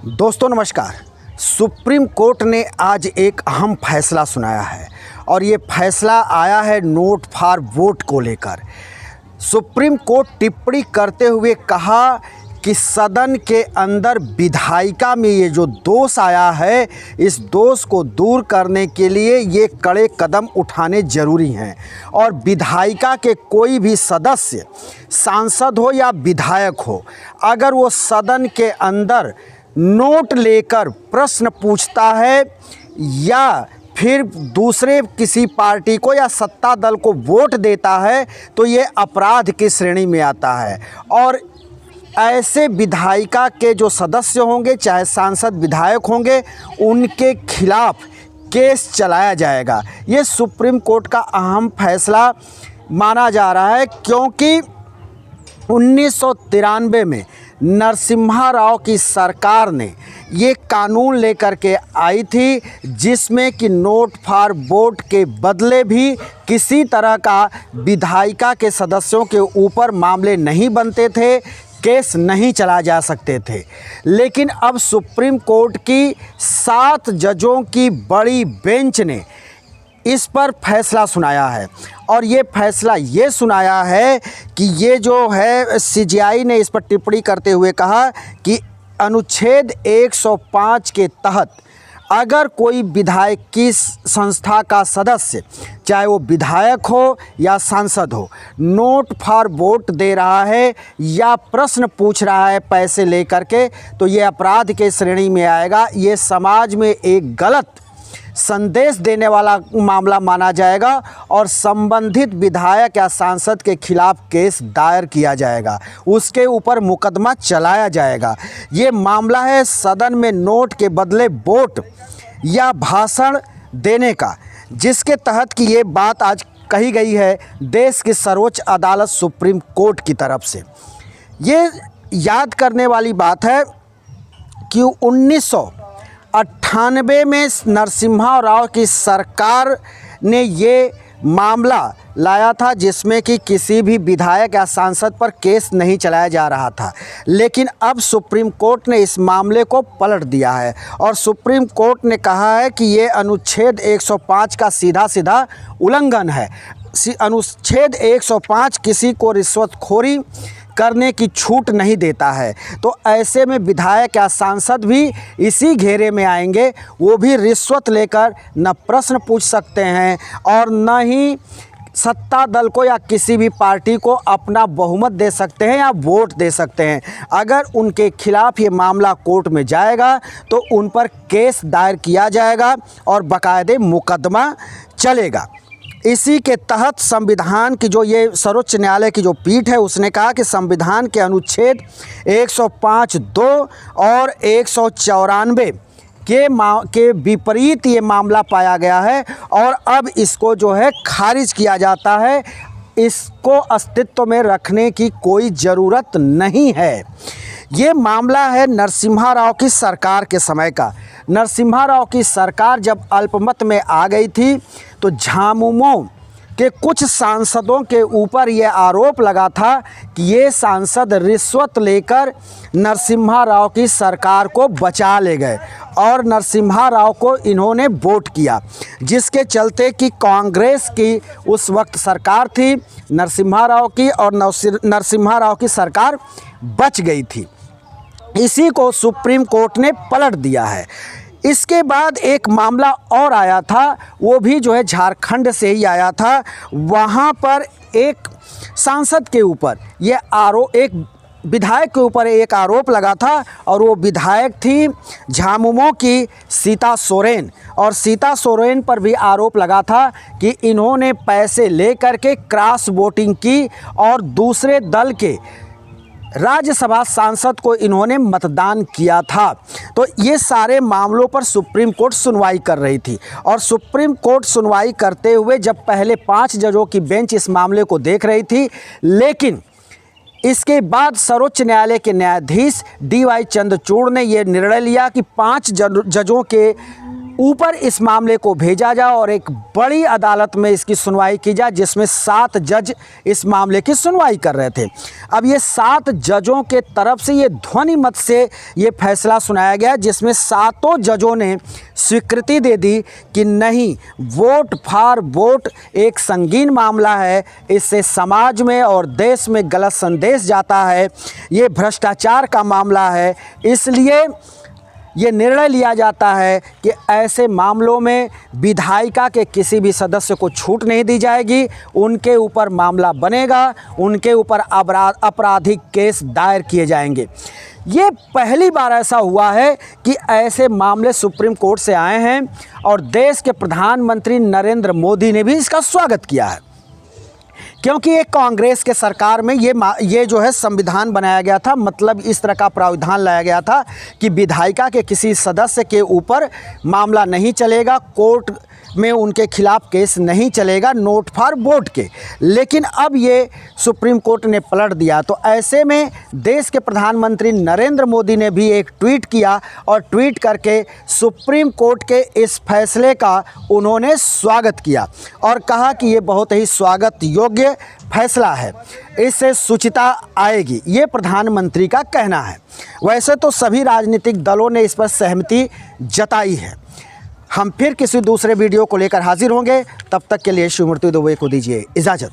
दोस्तों नमस्कार। Supreme court ने आज एक अहम फैसला सुनाया है और ये फैसला आया है नोट फॉर वोट को लेकर। सुप्रीम कोर्ट टिप्पणी करते हुए कहा कि सदन के अंदर विधायिका में ये जो दोष आया है, इस दोष को दूर करने के लिए ये कड़े कदम उठाने ज़रूरी हैं और विधायिका के कोई भी सदस्य, सांसद हो या विधायक हो, अगर वो सदन के अंदर नोट लेकर प्रश्न पूछता है या फिर दूसरे किसी पार्टी को या सत्ता दल को वोट देता है तो ये अपराध की श्रेणी में आता है और ऐसे विधायिका के जो सदस्य होंगे, चाहे सांसद विधायक होंगे, उनके खिलाफ केस चलाया जाएगा। ये सुप्रीम कोर्ट का अहम फैसला माना जा रहा है क्योंकि 1993 में नरसिम्हा राव की सरकार ने ये कानून लेकर के आई थी जिसमें कि नोट फॉर वोट के बदले भी किसी तरह का विधायिका के सदस्यों के ऊपर मामले नहीं बनते थे, केस नहीं चला जा सकते थे। लेकिन अब सुप्रीम कोर्ट की 7 जजों की बड़ी बेंच ने इस पर फैसला सुनाया है और ये फैसला ये सुनाया है कि ये जो है सीजेआई ने इस पर टिप्पणी करते हुए कहा कि अनुच्छेद 105 के तहत अगर कोई विधायक की संस्था का सदस्य, चाहे वो विधायक हो या सांसद हो, नोट फॉर वोट दे रहा है या प्रश्न पूछ रहा है पैसे लेकर के, तो ये अपराध के श्रेणी में आएगा। ये समाज में एक गलत संदेश देने वाला मामला माना जाएगा और संबंधित विधायक या सांसद के खिलाफ केस दायर किया जाएगा, उसके ऊपर मुकदमा चलाया जाएगा। ये मामला है सदन में नोट के बदले वोट या भाषण देने का, जिसके तहत कि ये बात आज कही गई है देश की सर्वोच्च अदालत सुप्रीम कोर्ट की तरफ से। ये याद करने वाली बात है कि 1998 में नरसिम्हा राव की सरकार ने ये मामला लाया था जिसमें कि किसी भी विधायक या सांसद पर केस नहीं चलाया जा रहा था। लेकिन अब सुप्रीम कोर्ट ने इस मामले को पलट दिया है और सुप्रीम कोर्ट ने कहा है कि ये अनुच्छेद 105 का सीधा उल्लंघन है। अनुच्छेद 105 किसी को रिश्वतखोरी करने की छूट नहीं देता है, तो ऐसे में विधायक या सांसद भी इसी घेरे में आएंगे। वो भी रिश्वत लेकर न प्रश्न पूछ सकते हैं और न ही सत्ता दल को या किसी भी पार्टी को अपना बहुमत दे सकते हैं या वोट दे सकते हैं। अगर उनके खिलाफ ये मामला कोर्ट में जाएगा तो उन पर केस दायर किया जाएगा और बाकायदे मुकदमा चलेगा। इसी के तहत संविधान की जो ये सर्वोच्च न्यायालय की जो पीठ है, उसने कहा कि संविधान के अनुच्छेद 105(2) और 194 के विपरीत ये मामला पाया गया है और अब इसको जो है खारिज किया जाता है। इसको अस्तित्व में रखने की कोई ज़रूरत नहीं है। ये मामला है नरसिम्हा राव की सरकार के समय का। नरसिम्हा राव की सरकार जब अल्पमत में आ गई थी तो झामुमो के कुछ सांसदों के ऊपर ये आरोप लगा था कि ये सांसद रिश्वत लेकर नरसिम्हा राव की सरकार को बचा ले गए और नरसिम्हा राव को इन्होंने वोट किया, जिसके चलते कि कांग्रेस की उस वक्त सरकार थी नरसिम्हा राव की और नरसिम्हा राव की सरकार बच गई थी। इसी को सुप्रीम कोर्ट ने पलट दिया है। इसके बाद एक मामला और आया था, वो भी जो है झारखंड से ही आया था। वहाँ पर एक सांसद के ऊपर ये आरोप, एक विधायक के ऊपर एक आरोप लगा था और वो विधायक थी झामुमो की सीता सोरेन और सीता सोरेन पर भी आरोप लगा था कि इन्होंने पैसे लेकर के क्रॉस वोटिंग की और दूसरे दल के राज्यसभा सांसद को इन्होंने मतदान किया था। तो ये सारे मामलों पर सुप्रीम कोर्ट सुनवाई कर रही थी और सुप्रीम कोर्ट सुनवाई करते हुए जब पहले 5 जजों की बेंच इस मामले को देख रही थी, लेकिन इसके बाद सर्वोच्च न्यायालय के न्यायाधीश DY चंद्रचूड़ ने ये निर्णय लिया कि 5 जजों के ऊपर इस मामले को भेजा जाए और एक बड़ी अदालत में इसकी सुनवाई की जाए, जिसमें 7 जज इस मामले की सुनवाई कर रहे थे। अब ये 7 जजों के तरफ से ये ध्वनि मत से ये फैसला सुनाया गया, जिसमें 7 जजों ने स्वीकृति दे दी कि नहीं, वोट फॉर वोट एक संगीन मामला है, इससे समाज में और देश में गलत संदेश जाता है, ये भ्रष्टाचार का मामला है, इसलिए ये निर्णय लिया जाता है कि ऐसे मामलों में विधायिका के किसी भी सदस्य को छूट नहीं दी जाएगी, उनके ऊपर मामला बनेगा, उनके ऊपर आपराधिक केस दायर किए जाएंगे। ये पहली बार ऐसा हुआ है कि ऐसे मामले सुप्रीम कोर्ट से आए हैं और देश के प्रधानमंत्री नरेंद्र मोदी ने भी इसका स्वागत किया है, क्योंकि एक कांग्रेस के सरकार में ये जो है संविधान बनाया गया था, मतलब इस तरह का प्रावधान लाया गया था कि विधायिका के किसी सदस्य के ऊपर मामला नहीं चलेगा, कोर्ट में उनके खिलाफ केस नहीं चलेगा नोट फॉर वोट के। लेकिन अब ये सुप्रीम कोर्ट ने पलट दिया, तो ऐसे में देश के प्रधानमंत्री नरेंद्र मोदी ने भी एक ट्वीट किया और ट्वीट करके सुप्रीम कोर्ट के इस फैसले का उन्होंने स्वागत किया और कहा कि ये बहुत ही स्वागत योग्य फैसला है, इससे शुचिता आएगी, ये प्रधानमंत्री का कहना है। वैसे तो सभी राजनीतिक दलों ने इस पर सहमति जताई है। हम फिर किसी दूसरे वीडियो को लेकर हाजिर होंगे, तब तक के लिए शिवमूर्ति दुबे को दीजिए इजाज़त।